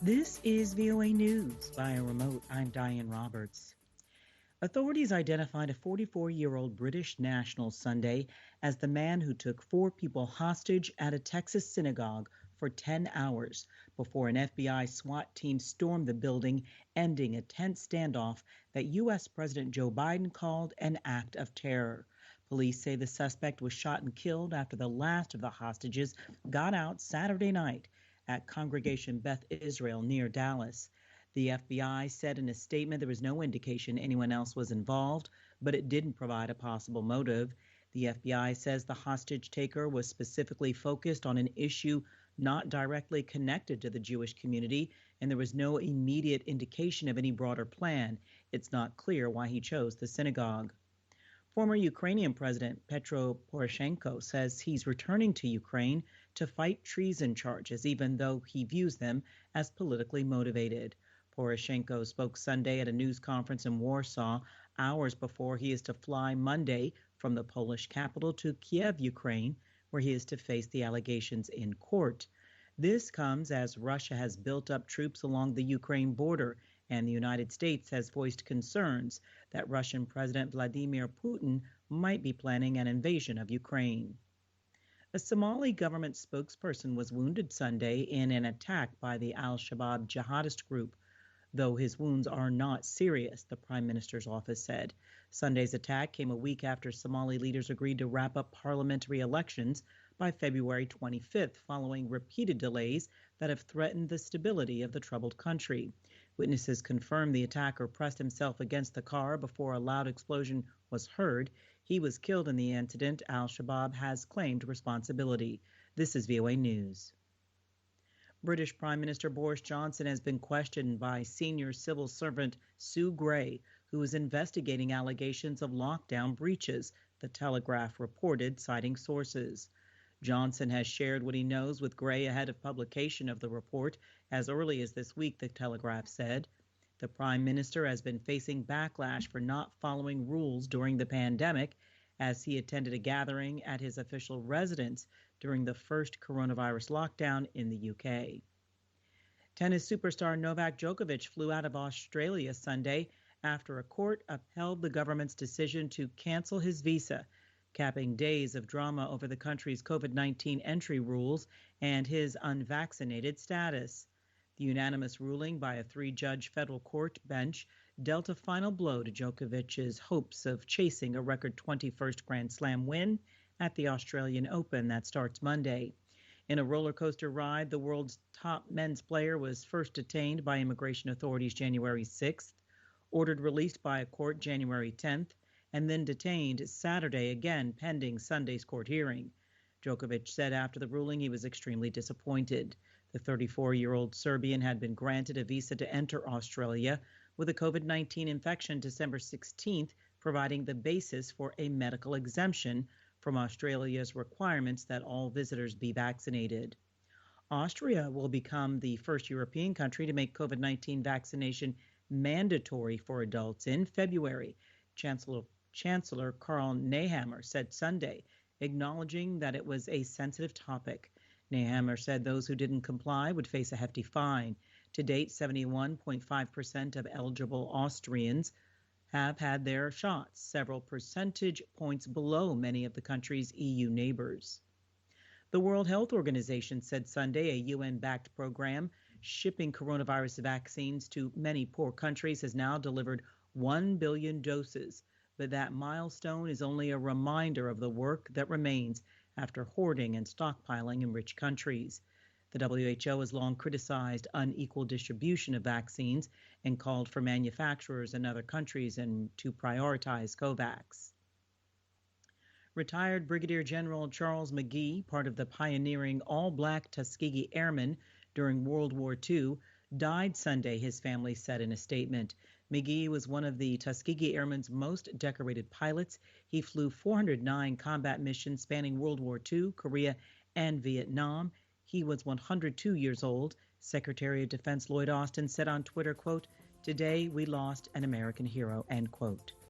This is VOA News. Via remote, I'm Diane Roberts. Authorities identified a 44-year-old British national Sunday as the man who took 4 people hostage at a Texas synagogue for 10 hours before an FBI SWAT team stormed the building, ending a tense standoff that U.S. President Joe Biden called an act of terror. Police say the suspect was shot and killed after the last of the hostages got out Saturday night at Congregation Beth Israel near Dallas. The FBI said in a statement there was no indication anyone else was involved, but it didn't provide a possible motive. The FBI says the hostage taker was specifically focused on an issue not directly connected to the Jewish community, and there was no immediate indication of any broader plan. It's not clear why he chose the synagogue. Former Ukrainian President Petro Poroshenko says he's returning to Ukraine to fight treason charges, even though he views them as politically motivated. Poroshenko spoke Sunday at a news conference in Warsaw, hours before he is to fly Monday from the Polish capital to Kiev, Ukraine, where he is to face the allegations in court. This comes as Russia has built up troops along the Ukraine border, and the United States has voiced concerns that Russian President Vladimir Putin might be planning an invasion of Ukraine. A Somali government spokesperson was wounded Sunday in an attack by the al-Shabaab jihadist group, though his wounds are not serious, the Prime Minister's office said. Sunday's attack came a week after Somali leaders agreed to wrap up parliamentary elections by February 25th, following repeated delays that have threatened the stability of the troubled country. Witnesses confirmed the attacker pressed himself against the car before a loud explosion was heard. He was killed in the incident. Al-Shabaab has claimed responsibility. This is VOA News. British Prime Minister Boris Johnson has been questioned by senior civil servant Sue Gray, who is investigating allegations of lockdown breaches, The Telegraph reported, citing sources. Johnson has shared what he knows with Gray ahead of publication of the report as early as this week, The Telegraph said. The Prime Minister has been facing backlash for not following rules during the pandemic as he attended a gathering at his official residence during the first coronavirus lockdown in the UK. Tennis superstar Novak Djokovic flew out of Australia Sunday after a court upheld the government's decision to cancel his visa, capping days of drama over the country's COVID-19 entry rules and his unvaccinated status. The unanimous ruling by a 3-judge federal court bench dealt a final blow to Djokovic's hopes of chasing a record 21st Grand Slam win at the Australian Open that starts Monday. In a roller coaster ride, the world's top men's player was first detained by immigration authorities January 6th, ordered released by a court January 10th, and then detained Saturday again pending Sunday's court hearing. Djokovic said after the ruling he was extremely disappointed. The 34-year-old Serbian had been granted a visa to enter Australia with a COVID-19 infection December 16th, providing the basis for a medical exemption from Australia's requirements that all visitors be vaccinated. Austria will become the first European country to make COVID-19 vaccination mandatory for adults in February, Chancellor Karl Nehammer said Sunday, acknowledging that it was a sensitive topic. Nehammer said those who didn't comply would face a hefty fine. To date, 71.5% of eligible Austrians have had their shots, several percentage points below many of the country's EU neighbors. The World Health Organization said Sunday a UN-backed program shipping coronavirus vaccines to many poor countries has now delivered 1 billion doses, but that milestone is only a reminder of the work that remains after hoarding and stockpiling in rich countries. The WHO has long criticized unequal distribution of vaccines and called for manufacturers in other countries to prioritize COVAX. Retired Brigadier General Charles McGee, part of the pioneering all-black Tuskegee Airmen during World War II, died Sunday, his family said in a statement. McGee was one of the Tuskegee Airmen's most decorated pilots. He flew 409 combat missions spanning World War II, Korea, and Vietnam. He was 102 years old. Secretary of Defense Lloyd Austin said on Twitter, quote, "Today we lost an American hero," end quote.